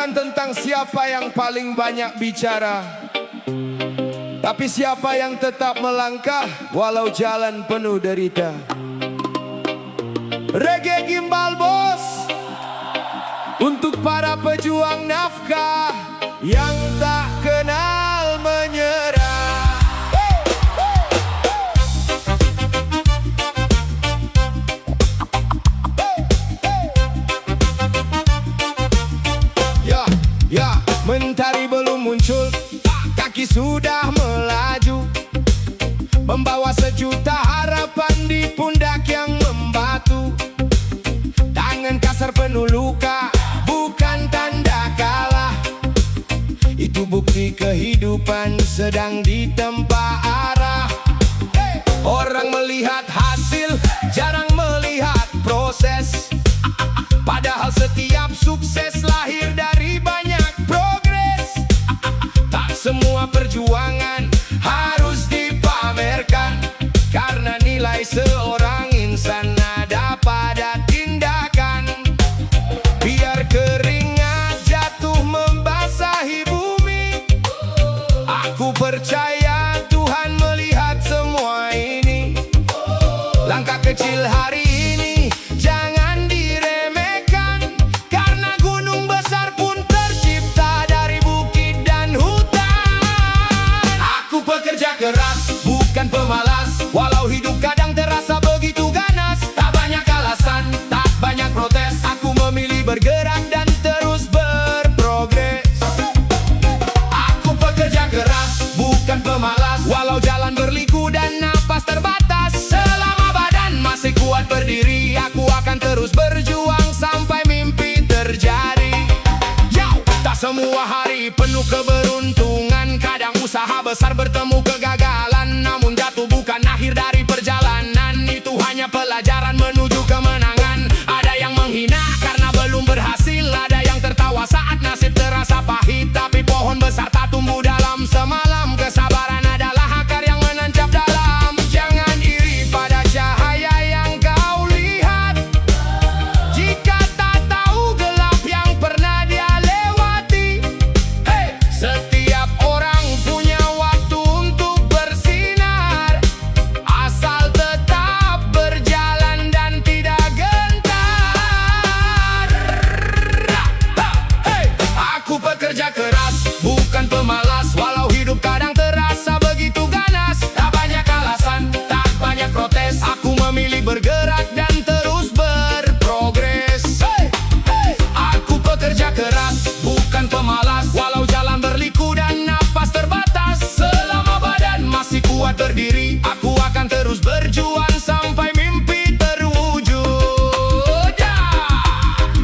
bukan tentang siapa yang paling banyak bicara, tapi siapa yang tetap melangkah walau jalan penuh derita. Reggae Gimbal Bos, untuk para pejuang nafkah yang tak kenal menyerah. Ya, mentari belum muncul, kaki sudah melaju, membawa sejuta harapan di pundak yang membatu. Tangan kasar penuh luka, bukan tanda kalah. Itu bukti kehidupan sedang ditempa arah. Orang melihat hasil, jarang melihat proses. Padahal setiap sukses lahir dari banyak progres. Tak semua perjuangan harus dipamerkan, karena nilai seorang insan ada pada tindakan. Biar keringat jatuh membasahi bumi, aku percaya Tuhan melihat semua ini. Langkah kecil hari ini jangan diremehkan, karena gunung besar pun tercipta dari bukit dan hutan. Aku pekerja keras, bukan pemalas, walau hidup kadang terasa begitu ganas. Tak banyak alasan, tak banyak protes, aku memilih bergerak dan terus berprogres. Aku pekerja keras, bukan pemalas, walau jalan berliku dan napas terbatas. Selama badan masih kuat berdiri, aku akan terus berjuang sampai mimpi terjadi. Tak semua hari penuh keberuntungan, kadang usaha besar bertemu kegagalan. Namun jatuh bukan akhir dari perjalanan, itu hanya pelajaran menuju kemenangan. Ada yang menghina karena belum berhasil, ada yang tertawa saat nasib terasa pahit. Tapi pohon besar tak tumbuh dalam semalam, kesabaran adalah akar yang menancap dalam. Jangan iri pada cahaya yang kau lihat, jika tak tahu gelap yang pernah dia lewati. Setiap orang punya waktu untuk bersinar, asal tetap berjalan dan tidak gentar. Aku pekerja keras, bukan pemalas, walau hidup kadang terasa begitu ganas. Tak banyak alasan, tak banyak protes, aku memilih bergerak dan terus berprogres. Aku pekerja keras, bukan pemalas, walau jalan berliku dan napas terbatas. Selama badan masih kuat berdiri, aku akan terus berjuang sampai mimpi terwujud.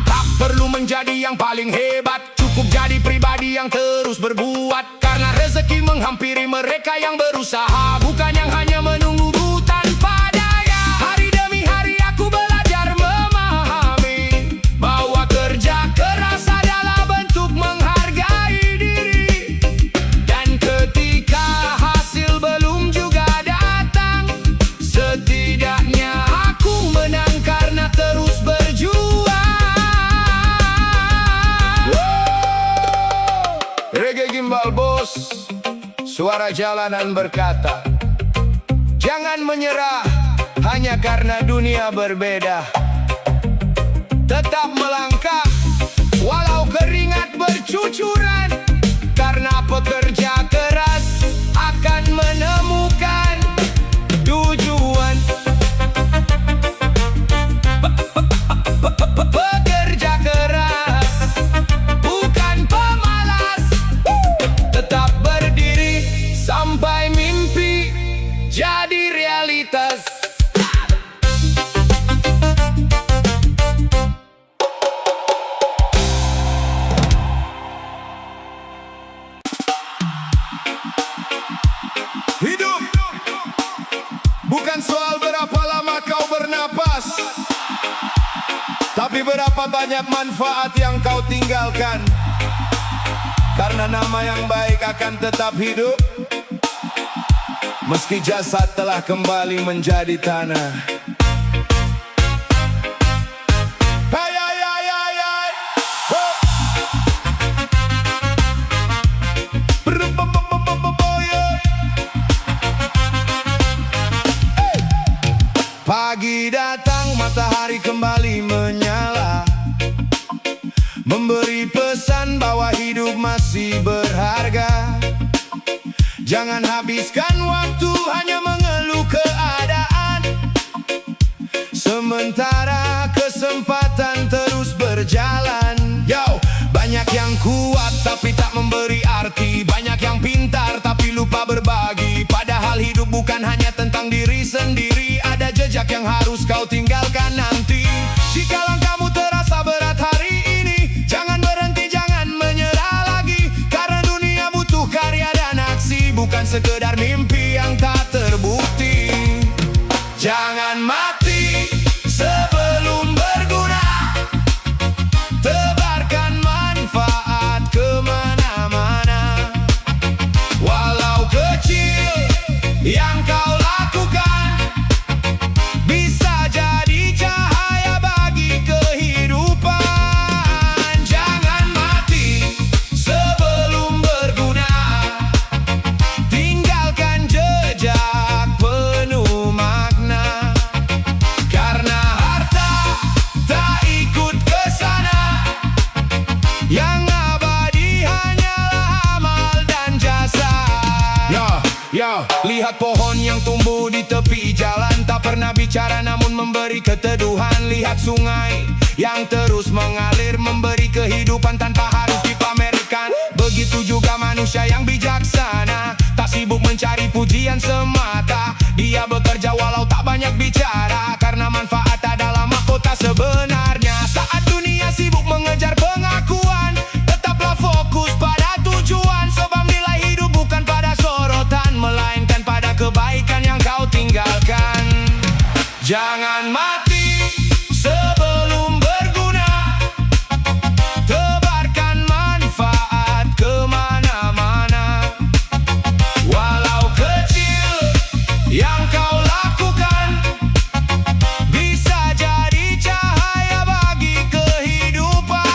Tak perlu menjadi yang paling hebat, cukup jadi pribadi yang terus berbuat. Karena rezeki menghampiri mereka yang berusaha, bukan yang hanya menunggu tanpa daya. Hari demi hari aku belajar memahami bahwa kerja keras adalah bentuk menghargai diri. Dan ketika hasil belum juga datang, setidaknya aku menang karena terus berjuang. Reggae Gimbal Bos, suara jalanan berkata, jangan menyerah hanya karena dunia berbeda. Tetap melangkah walau keringat bercucuran, karena pekerja keras akan menemukan tujuan. Pekerja keras, bukan pemalas, tetap berdiri sampai mimpi jadi realitas. Hidup bukan soal berapa lama kau bernapas, tapi berapa banyak manfaat yang kau tinggalkan. Karena nama yang baik akan tetap hidup, meski jasad telah kembali menjadi tanah. Hey, hey, hey, hey, hey. Pagi datang, matahari kembali menyala, memberi pesan bahwa hidup masih berharga. Jangan habiskan waktu hanya mengeluh keadaan, sementara kesempatan terus berjalan. Yo, banyak yang kuat tapi tak memberi arti, banyak yang pintar tapi lupa berbagi. Padahal hidup bukan hanya tentang diri sendiri, ada jejak yang harus kau tinggalkan nanti. Jika langkahmu terasa berat hari ini, jangan berhenti, jangan menyerah lagi, karena dunia butuh karya dan aksi, bukan sekedar mimpi yang tak terbukti. Jangan mati sebelum berguna, tebarkan manfaat kemana-mana. Walau kecil yang kau lakukan, bisa jadi cahaya bagi kehidupan. Jangan mati sebelum berguna, tinggalkan jejak penuh makna, karena harta tak ikut ke sana, yang abadi hanyalah amal dan jasa. Lihat pohon yang tumbuh di tepi jalan, tak pernah bicara namun memberi keteduhan. Lihat sungai yang terus mengalir, memberi kehidupan tanpa harus dipamerkan. Begitu juga manusia yang bijaksana, tak sibuk mencari pujian semata. Dia bekerja walau tak banyak bicara, karena manfaat adalah mahkota sebenarnya. Saat dunia sibuk mengejar pengakuan, tetaplah fokus pada tujuan, sebab nilai hidup bukan pada sorotan, melainkan pada kebaikan yang kau tinggalkan. Jangan mati sebelum berguna, tebarkan manfaat kemana-mana. Walau kecil yang kau lakukan, bisa jadi cahaya bagi kehidupan.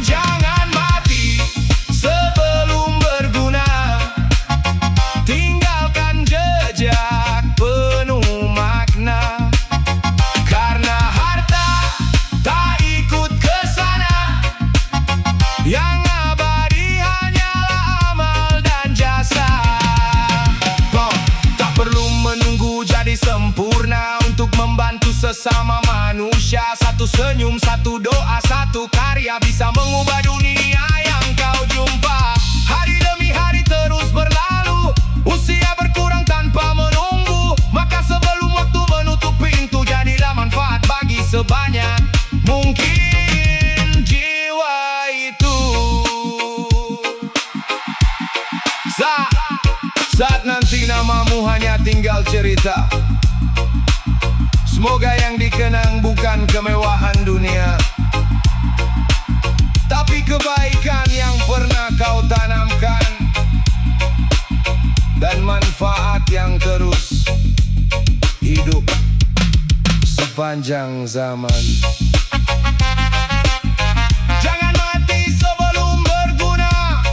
Jangan mati sebelum berguna, tinggalkan jejak penuh makna, karena harta tak ikut ke sana, yang abadi hanyalah amal dan jasa. Kau tak perlu menunggu jadi sempurna untuk membantu sesama manusia. Satu senyum, satu doa, satu karya bisa mengubah dunia yang kau jumpa. Hari demi hari terus berlalu, usia berkurang tanpa menunggu, maka sebelum waktu menutup pintu, jadilah manfaat bagi sebanyak mungkin jiwa itu. Saat nanti namamu hanya tinggal cerita, semoga yang dikenang bukan kemewahan dunia, tapi kebaikan yang pernah kau tanamkan, dan manfaat yang terus hidup sepanjang zaman. Jangan mati sebelum berguna,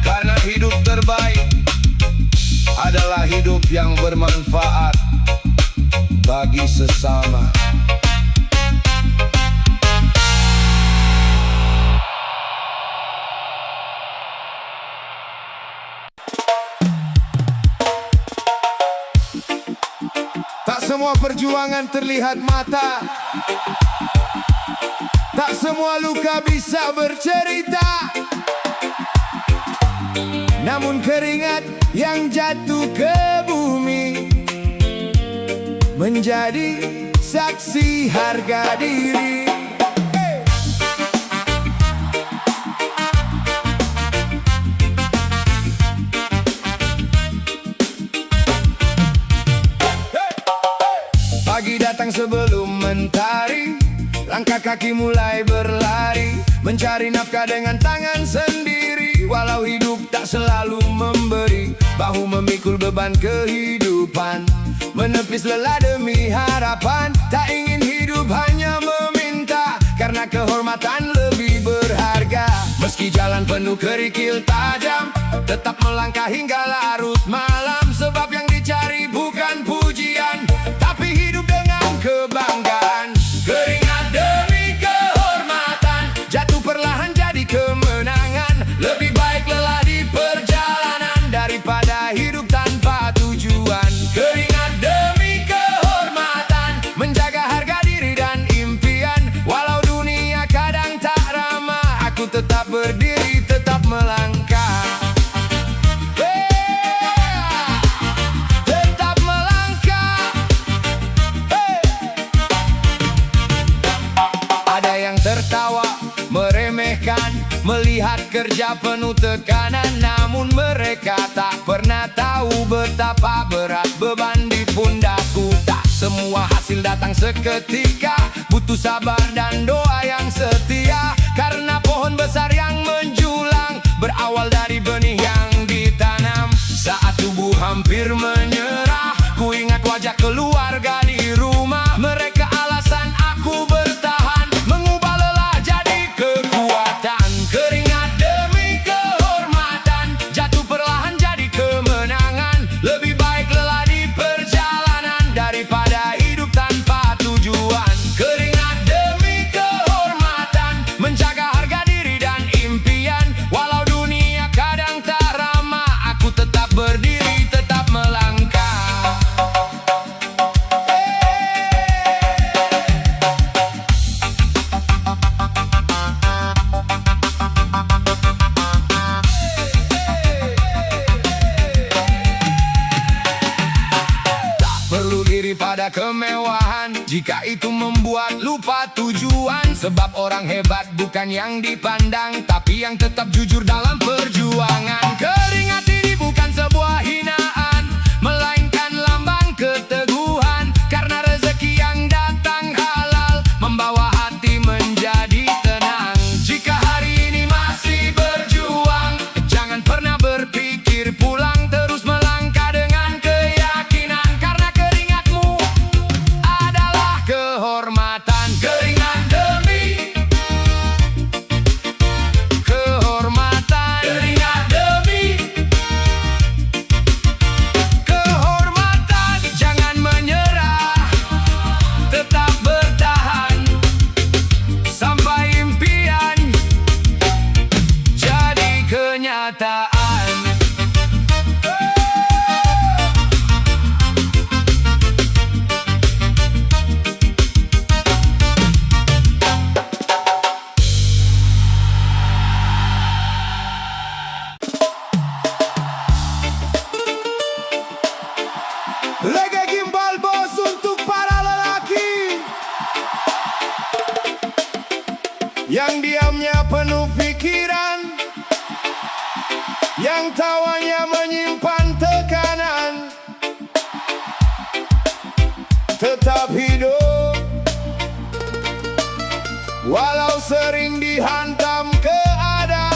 karena hidup terbaik adalah hidup yang bermanfaat bagi sesama. Tak semua perjuangan terlihat mata, tak semua luka bisa bercerita, namun keringat yang jatuh ke bumi menjadi saksi harga diri. Pagi datang sebelum mentari, langkah kaki mulai berlari, mencari nafkah dengan tangan sendiri. Walau hidup tak selalu memberi, bahu memikul beban kehidupan, menepis lelah demi harapan. Tak ingin hidup hanya meminta, karena kehormatan lebih berharga. Meski jalan penuh kerikil tajam, tetap melangkah hingga larut malam, sebab yang dicari bukan kerja penuh tekanan, namun mereka tak pernah tahu betapa berat beban di pundakku. Tak semua hasil datang seketika, butuh sabar dan doa yang setia. Karena pohon besar yang menjulang berawal dari benih yang ditanam. Saat tubuh hampir menyerah, ku ingat wajah keluarga di rumah. Mereka alasan aku bertahan, mengubah lelah jadi kekuatan. Keringat demi kehormatan, jatuh perlahan jadi kemenangan. Lebih baik lelah di perjalanan daripada hidup tanpa tujuan. Keringat demi kehormatan, menjaga harga diri dan impian. Walau dunia kadang tak ramah, aku tetap berdiri, tetap melangkah. Perlu iri pada kemewahan jika itu membuat lupa tujuan. Sebab orang hebat bukan yang dipandang, tapi yang tetap jujur dalam perjuangan. Keringat ini bukan sebuah hinaan, melainkan lambang keteguhan. Karena rezeki yang datang halal, membawa hati menjadi tenang. Jika hari ini masih berjuang, jangan pernah berpikir pulang. Terus melangkah dengan keyakinan, karena keringatmu adalah kehormatan. Keringat demi kehormatan. Keringat demi kehormatan. Jangan menyerah, tetap bertahan sampai impian jadi kenyataan. Reggae Gimbal Bos untuk para lelaki yang diamnya penuh pikiran, yang tawanya menyimpan tekanan. Tetap hidup walau sering dihantam keadaan.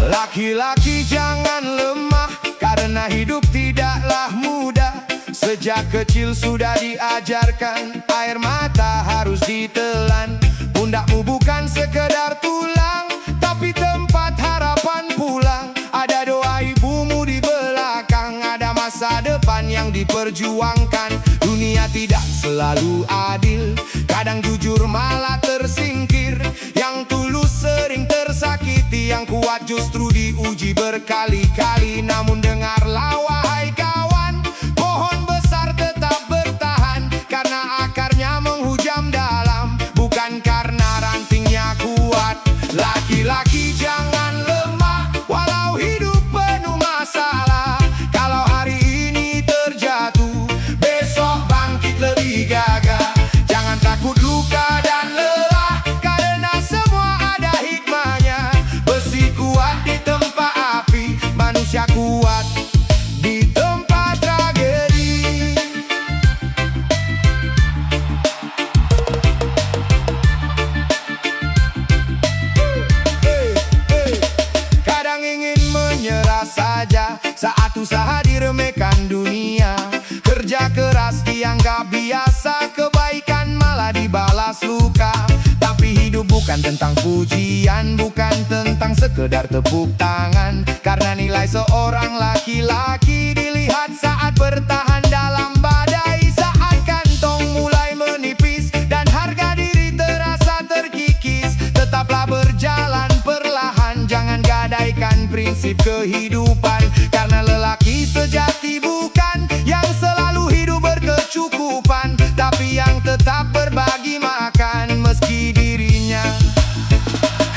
Laki-laki jangan lemah, karena hidup tidaklah mudah. Sejak kecil sudah diajarkan, air mata harus ditelan. Pundakmu bukan sekedar tulang, tapi tempat harapan pulang. Ada doa ibumu di belakang, ada masa depan yang diperjuangkan. Dunia tidak selalu adil, kadang jujur malah tersingkir. Yang tulus sering tersakiti, yang kuat justru diuji berkali-kali. Namun dengarlah wahai kawan, pohon besar tetap bertahan, karena akarnya menghujam dalam, bukan karena rantingnya kuat. Laki-laki jangan lemah, walau hidup penuh masalah. Kalau hari ini terjatuh, besok bangkit lebih gagah. Jangan takut luka dan lelah, karena semua ada hikmahnya. Besi kuat di tempat api, manusia kuat di tempat tragedi. Kadang ingin menyerah saja saat usaha diremehkan dunia. Kerja keras dianggap biasa, kebaikan malah dibalas luka. Tapi hidup bukan tentang pujian, bukan tentang sekedar tepuk tangan. Karena nilai seorang laki-laki dilihat saat bertahan dalam badai. Saat kantong mulai menipis dan harga diri terasa terkikis, tetaplah berjalan perlahan, jangan gadaikan prinsip kehidupan. Karena lelaki sejati bukan yang selalu hidup berkecukupan, tapi yang tetap berbagi makan meski dirinya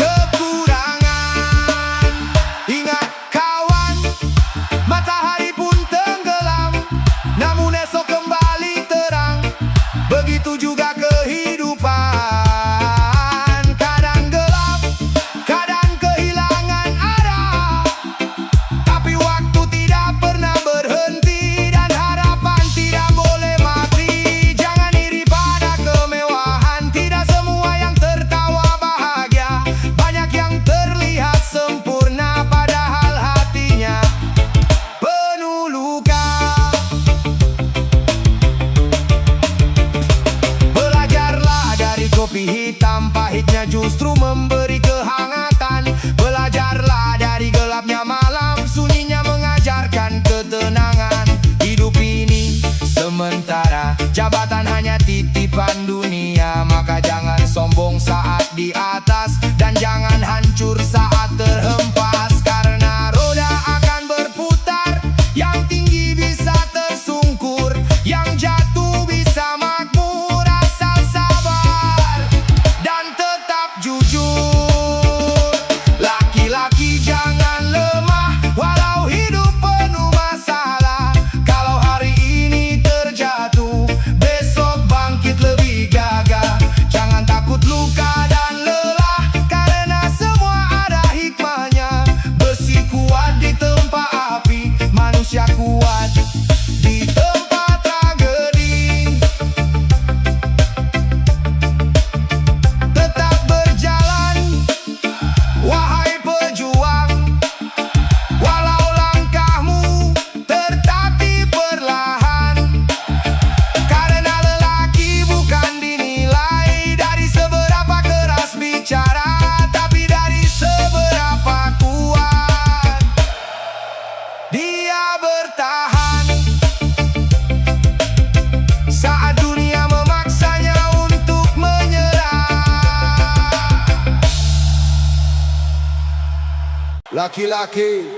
kekurangan. Ingat memberi kehangatan. Belajarlah dari gelapnya malam, sunyinya mengajarkan ketenangan. Hidup ini sementara, jabatan hanya titipan dunia. Maka jangan sombong saat di atas, dan jangan hancur saat terhempas. Karena roda akan berputar, yang tinggi bisa tersungkur, yang jatuh bisa makmur, asal sabar dan tetap jujur. Laki-laki jangan lemah, walau hidup penuh masalah. Kalau hari ini terjatuh, besok bangkit lebih gagah. Jangan takut luka dan lelah, karena semua ada hikmahnya. Besi kuat di tempat api, manusia kuat di tempat tragedi. Tetap berjalan, wahai pejuang, walau langkahmu tertatih perlahan. Karena lelaki bukan dinilai dari seberapa keras bicara, tapi dari seberapa kuat dia bertahan. Saat dunia memaksanya untuk menyerah. Laki-laki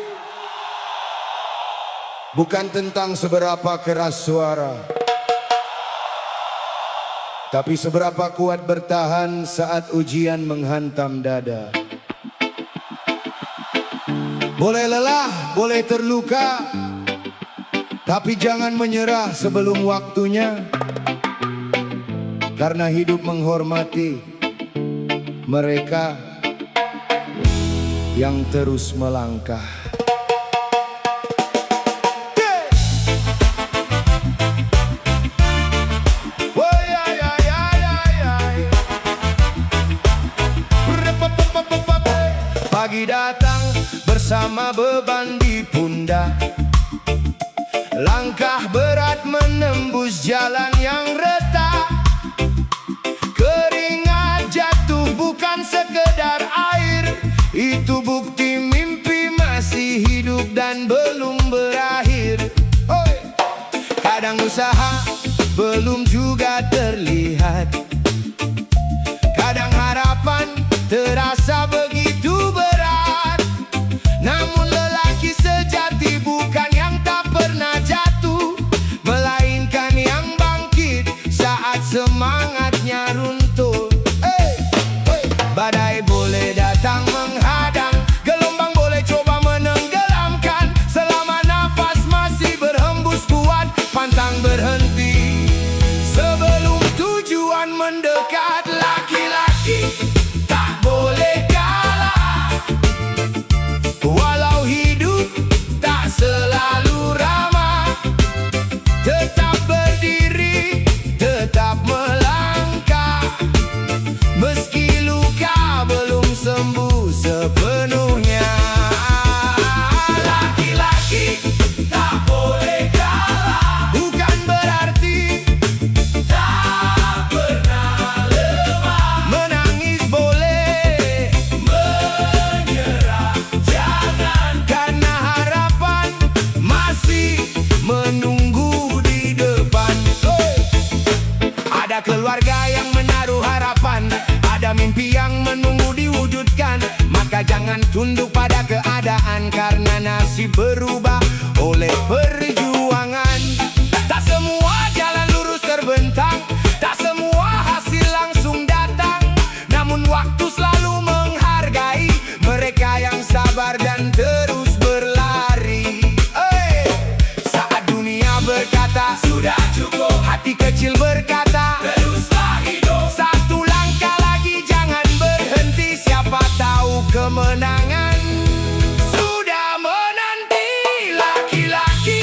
bukan tentang seberapa keras suara, tapi seberapa kuat bertahan saat ujian menghantam dada. Boleh lelah, boleh terluka, tapi jangan menyerah sebelum waktunya. Karena hidup menghormati mereka yang terus melangkah. Pagi datang bersama beban di pundak, langkah berat menembus jalan yang retak. Keringat jatuh bukan sekedar air, itu bukti mimpi masih hidup dan belum berakhir. Kadang usaha belum juga terlihat, kadang harapan terasa begitu berat. Namun lelaki sejati bukan yang tak pernah jatuh, melainkan yang bangkit saat semangatnya runtuh. Badai boleh datang menghadang, gelombang boleh coba menenggelamkan. Selama nafas masih berhembus kuat, pantang berhenti sebelum tujuan mendekat. Laki-laki tak boleh kalah, walau hidup tak selalu ramah. Tetap berdiri, tetap melangkah, meski luka belum sembuh sepenuhnya. Laki-laki tak boleh kalah, bukan berarti tak pernah lemah. Menangis boleh, menyerah jangan, karena harapan masih menunggu di depan. Ada keluarga yang menaruh harapan, ada mimpi yang menunggu diwujudkan. Maka jangan tunduk pada keadaan, karena nasib berubah oleh perjuangan. Tak semua jalan lurus terbentang, tak semua hasil langsung datang. Namun waktu selalu menghargai mereka yang sabar dan terus berlari. Saat dunia berkata sudah cukup, hati kecil berkata teruslah hidup. Satu langkah lagi, jangan berhenti. Siapa tahu kemenangan sudah menanti. Laki-laki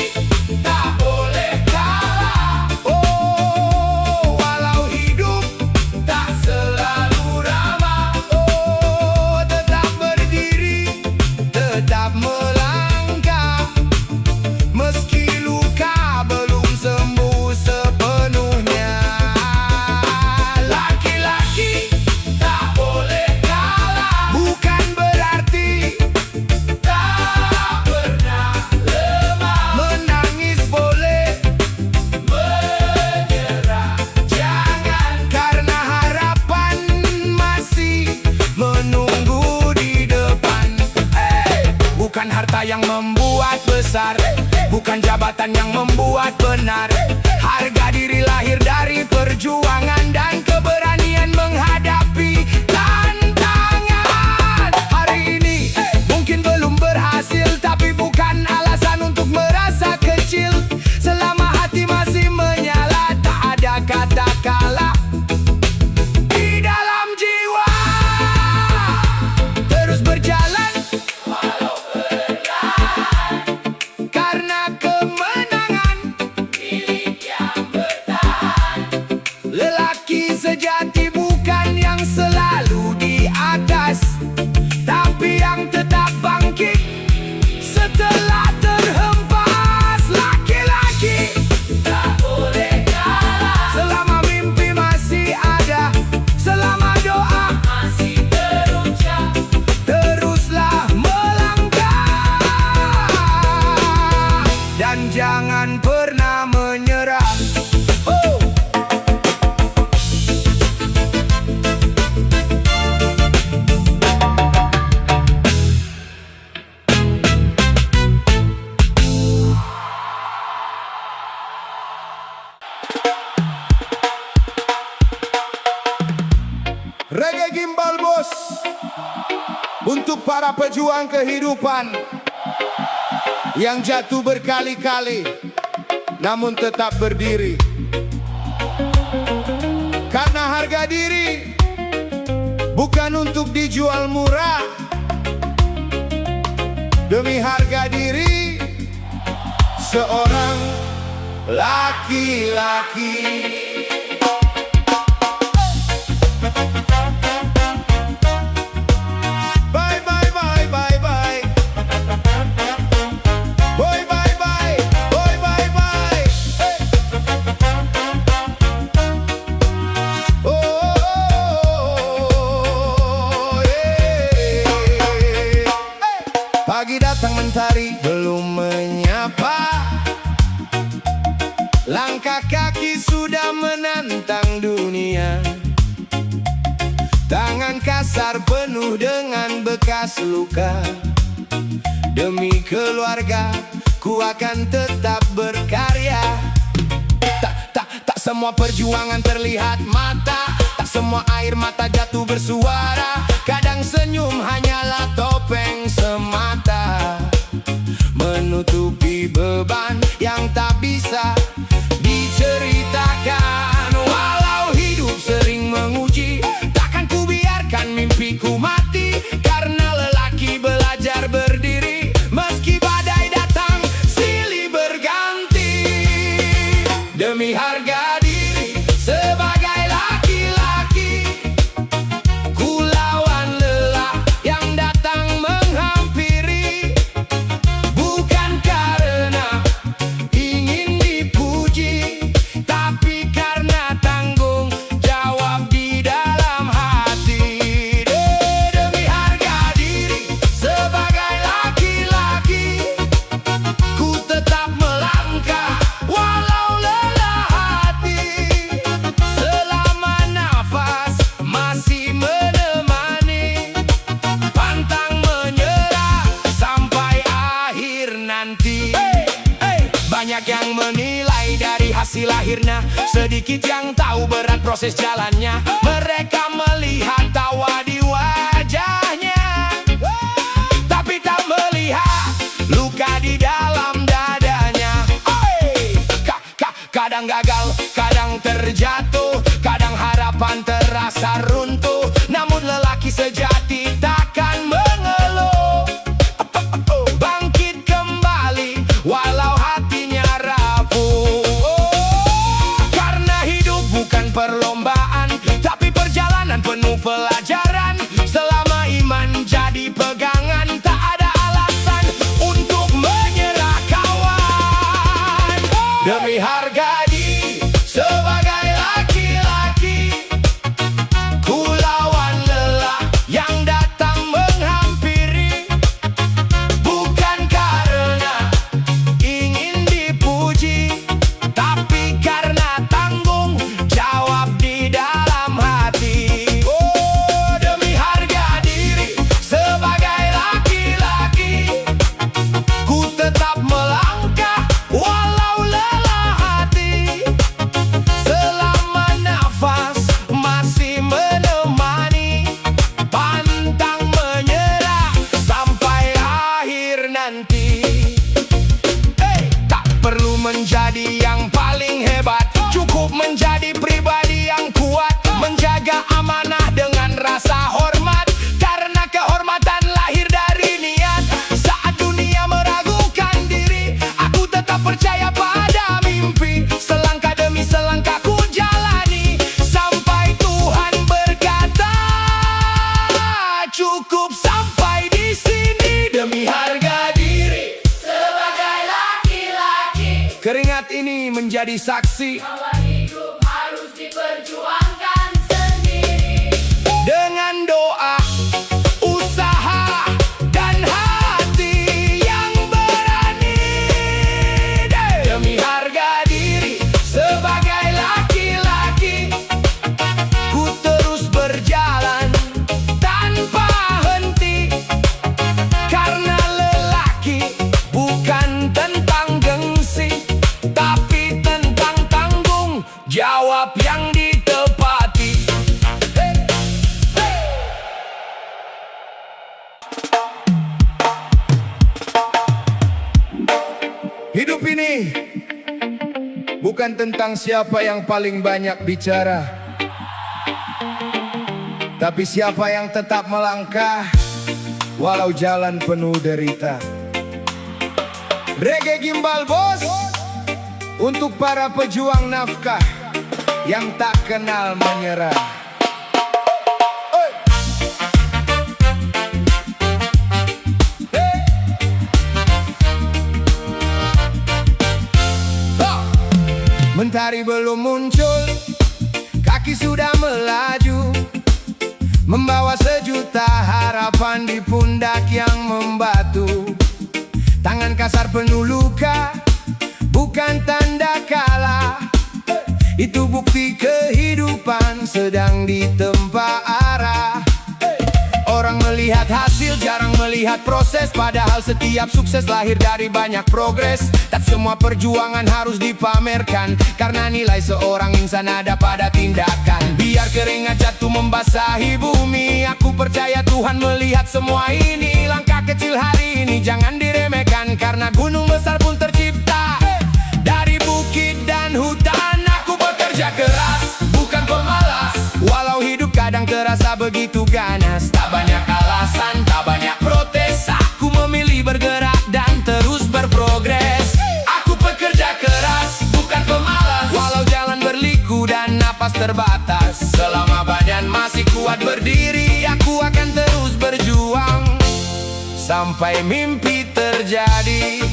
yang membuat besar, bukan jabatan yang membuat benar. Harga diri lahir dari perjuangan dan keberanian menghadapi tantangan. Hari ini mungkin belum berhasil, tapi bukan alasan untuk merasa kecil. Selama hati masih menyala, tak ada kata kalah di dalam jiwa. Terus berjalan walau perlahan, karena kemenangan milik yang bertahan. Lelaki sejati bukan yang selalu di atas, tapi yang tetap bangkit setelah terhempas. Laki-laki tak boleh kalah selama mimpi masih ada, selama doa masih terucap. Teruslah melangkah dan jangan pernah menyerah. Reggae Gimbal Bos, untuk para pejuang kehidupan yang jatuh berkali-kali namun tetap berdiri. Karena harga diri bukan untuk dijual murah. Demi harga diri seorang laki-laki. Pagi datang mentari belum menyapa, langkah kaki sudah menantang dunia. Tangan kasar penuh dengan bekas luka. Demi keluarga ku akan tetap berkarya. Tak semua perjuangan terlihat mata, tak semua air mata jatuh bersuara. Kadang senyum hanyalah topeng semata, menutupi beban yang tak bisa diceritakan. Walau hidup sering menguji, takkan ku biarkan mimpiku mati. Karena lelaki belajar berdiri, meski badai datang silih berganti. Demi harga diri sebagai laki-laki, ku lawan lelah yang datang menghampiri. Bukan karena ingin dipuji, tapi karena tanggung jawab di dalam hati. Demi harga diri sebagai laki-laki, ku tetap melangkah walau lelah hati. Selama nafas masih menemani, pantang menyerah sampai akhir nanti. Banyak yang menilai dari hasil akhirnya, sedikit yang tahu berat proses jalannya. Mereka melihat tawa di wajahnya, tapi tak melihat luka di dalam dadanya. Kadang gagal, kadang terjatuh, kadang harapan terasa runtuh. Namun lelaki sejati takkan mengeluh, bangkit kembali walau hatinya rapuh. Karena hidup bukan perlombaan, tapi perjalanan penuh pelajaran. Selama iman jadi pegangan, tak ada alasan untuk menyerah kawan. Demi harga diri sebagai Hidup menjadi pribadi yang kuat, menjaga amanah dengan rasa hormat. Karena kehormatan lahir dari niat. Saat dunia meragukan diri, aku tetap percaya pada mimpi. Selangkah demi selangkah ku jalani, sampai Tuhan berkata cukup sampai di sini. Demi harga diri Sebagai laki-laki, keringat ini menjadi saksi. bahwa hidup harus diperjuangkan sendiri. Dengan doa, usaha, dan hati yang berani. Demi harga diri sebagai laki-laki, ku terus berjalan tanpa henti. Karena lelaki bukan tentang gengsi, tapi tentang tanggung jawab yang ditepati. Hidup ini bukan tentang siapa yang paling banyak bicara, tapi siapa yang tetap melangkah walau jalan penuh derita. Reggae Gimbal Bos, untuk para pejuang nafkah yang tak kenal menyerah. Mentari belum muncul, kaki sudah melaju, membawa sejuta harapan di pundak yang membatu. Tangan kasar penuh luka, bukan tanda kalah. Itu bukti kehidupan sedang ditempa arah. Orang melihat hasil, jarang melihat proses. Padahal setiap sukses lahir dari banyak progres. Tak semua perjuangan harus dipamerkan, karena nilai seorang insan ada pada tindakan. Biar keringat jatuh membasahi bumi, aku percaya Tuhan melihat semua ini. Langkah kecil hari ini jangan diremehkan, karena gunung besar pun tercipta dari bukit dan hutan. Aku bekerja keras, bukan pemalas. Walau hidup kadang terasa begitu ganas, tak banyak alasan, tak banyak protes. Aku memilih bergerak dan terus berprogres. Aku pekerja keras, bukan pemalas. Walau jalan berliku dan napas terbatas, selama badan masih kuat berdiri, aku akan terus berjuang sampai mimpi terjadi.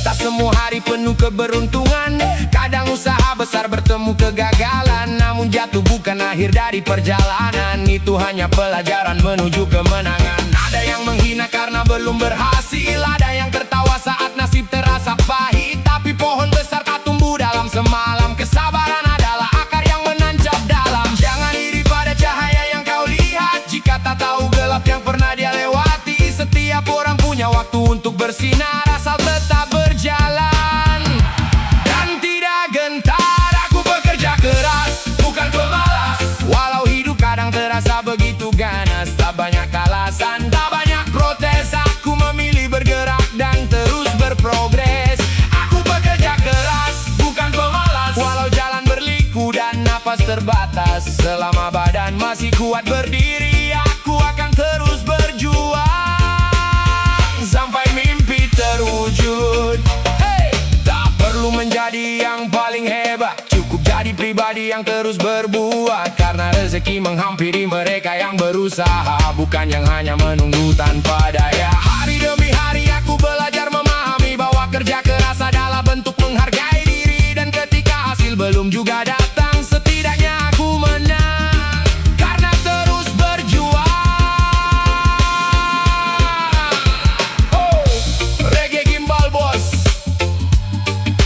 Tak semua hari penuh keberuntungan, kadang usaha besar bertemu kegagalan. Namun jatuh bukan akhir dari perjalanan, itu hanya pelajaran menuju kemenangan. Ada yang menghina karena belum berhasil, ada yang tertawa saat nasib terasa pahit. Tapi pohon besar tak tumbuh dalam semalam, kesabaran adalah akar yang menancap dalam. Jangan iri pada cahaya yang kau lihat, jika tak tahu gelap yang pernah dia lewati. Setiap orang punya waktu untuk bersinar, asal tetap berjalan dan tidak gentar. Aku bekerja keras, bukan pemalas. Walau hidup kadang terasa begitu ganas, tak banyak alasan, tak banyak protes. Aku memilih bergerak dan terus berprogres. Aku bekerja keras, bukan pemalas. Walau jalan berliku dan napas terbatas, selama badan masih kuat berdiri, aku akan terus berjuang sampai mimpi terwujud. Tak perlu menjadi yang paling hebat, cukup jadi pribadi yang terus berbuat. Karena rezeki menghampiri mereka yang berusaha, bukan yang hanya menunggu tanpa daya. Hari demi hari aku belajar memahami bahwa kerja keras adalah bentuk menghargai diri. Dan ketika hasil belum juga datang, setidaknya aku menang karena terus berjuang. Reggae Gimbal Bos,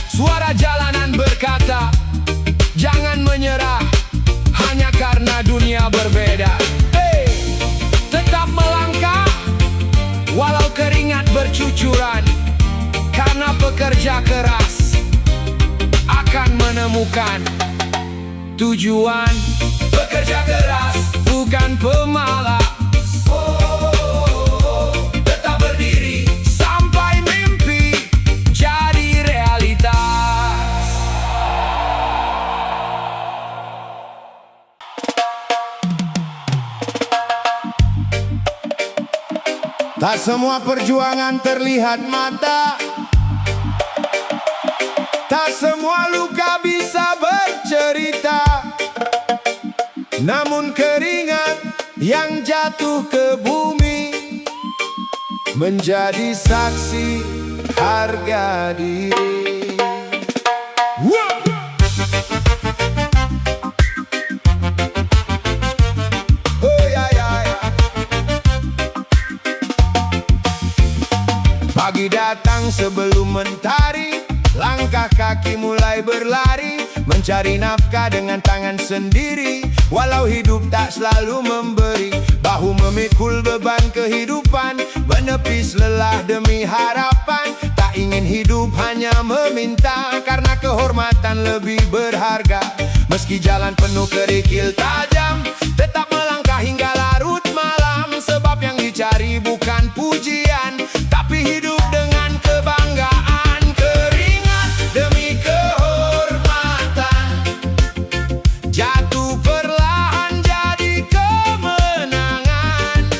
suara jalanan berkata, jangan menyerah hanya karena dunia berbeda. Tetap melangkah walau keringat bercucuran, karena pekerja keras akan menemukan tujuan. Bekerja keras, bukan pemalas. Tetap berdiri sampai mimpi jadi realitas. Tak semua perjuangan terlihat mata, tak semua luka bisa bercerita. Namun keringat yang jatuh ke bumi menjadi saksi harga diri. Oh ya ya ya. Pagi datang sebelum mentari, langkah kaki mulai berlari, mencari nafkah dengan tangan sendiri. Walau hidup tak selalu memberi, bahu memikul beban kehidupan, menepis lelah demi harapan. Tak ingin hidup hanya meminta, karena kehormatan lebih berharga. Meski jalan penuh kerikil tajam, tetap melangkah hingga larut malam. Sebab yang dicari bukan pujian, tapi hidup dengan kebanggaan. Keringat demi kehormatan, jatuh perlahan jadi kemenangan.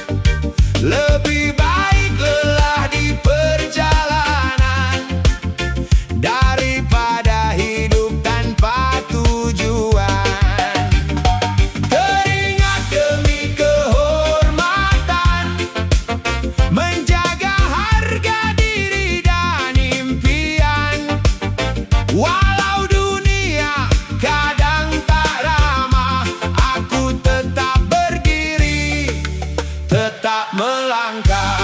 Lebih baik lelah di perjalanan daripada hidup tanpa tujuan. Keringat demi kehormatan, menjaga harga diri dan impian. Walau dunia kadang tak ramah, aku tetap berdiri, tetap melangkah.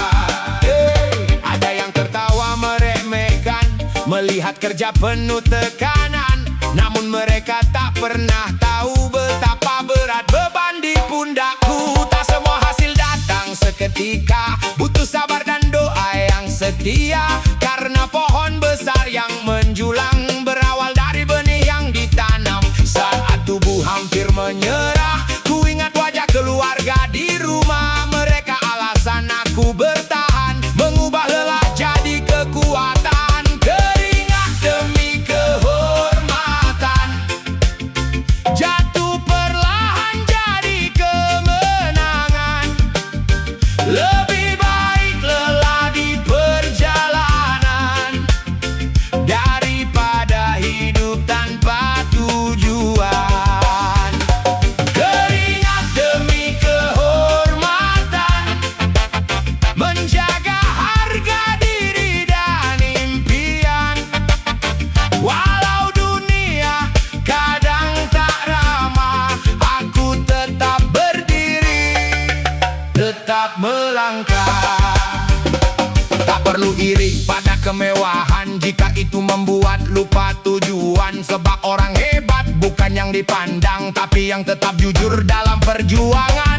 Ada yang tertawa meremehkan, melihat kerja penuh tekanan. Namun mereka tak pernah tahu betapa berat beban di pundakku. Tak semua hasil datang seketika, butuh sabar dan doa yang setia. Karena pohon besar yang menjulang berawal dari benih yang ditanam. Saat tubuh hampir menyerah, ku ingat wajah keluarga di rumah. Mereka alasan aku bertahan, mengubah lelah jadi kekuatan. Keringat demi kehormatan, jatuh perlahan jadi kemenangan. Lebih baik lelah di perjalanan daripada hidup tanpa tujuan. Keringat demi kehormatan, menjaga harga diri dan impian. Walau dunia kadang tak ramah, aku tetap berdiri, tetap melangkah. Tak perlu iri pada kemewahan jika itu membuat lupa tujuan. Sebab orang hebat bukan yang dipandang, tapi yang tetap jujur dalam perjuangan.